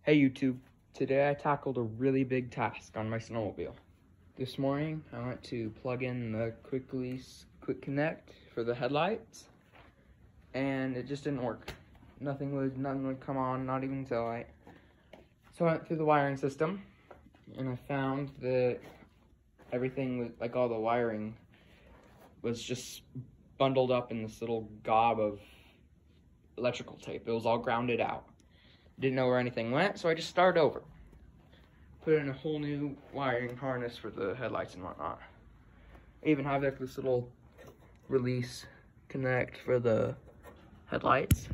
Hey YouTube, today I tackled a really big task on my snowmobile. This morning I went to plug in the quick connect for the headlights and it just didn't work. Nothing would come on, not even tail light. So I went through the wiring system and I found that everything was, like all the wiring was just bundled up in this little gob of electrical tape. It was all grounded out. Didn't know where anything went, so I just started over. Put in a whole new wiring harness for the headlights and whatnot. I even have like this little release connect for the headlights.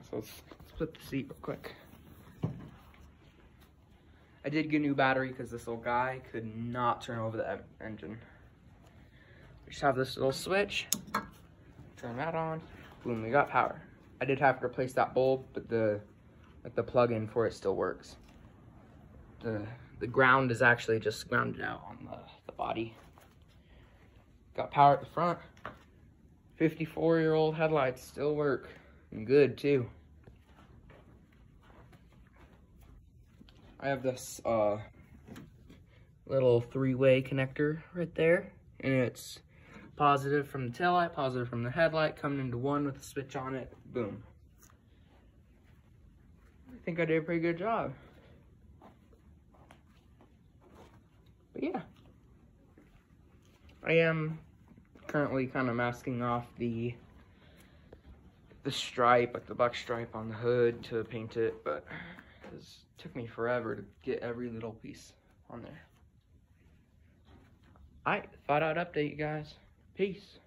So let's flip the seat real quick. I did get a new battery because this little guy could not turn over the engine. We just have this little switch. Turn that on. Boom, we got power. I did have to replace that bulb, but the plug-in for it still works. The ground is actually just grounded out on the body. Got power at the front. 54-year-old headlights still work, and good too. I have this little three-way connector right there, and it's positive from the taillight, positive from the headlight, coming into one with a switch on it. Boom. I think I did a pretty good job. But yeah. I am currently kind of masking off the stripe, like the buck stripe on the hood to paint it, but it took me forever to get every little piece on there. Alright, thought I'd update you guys. Peace.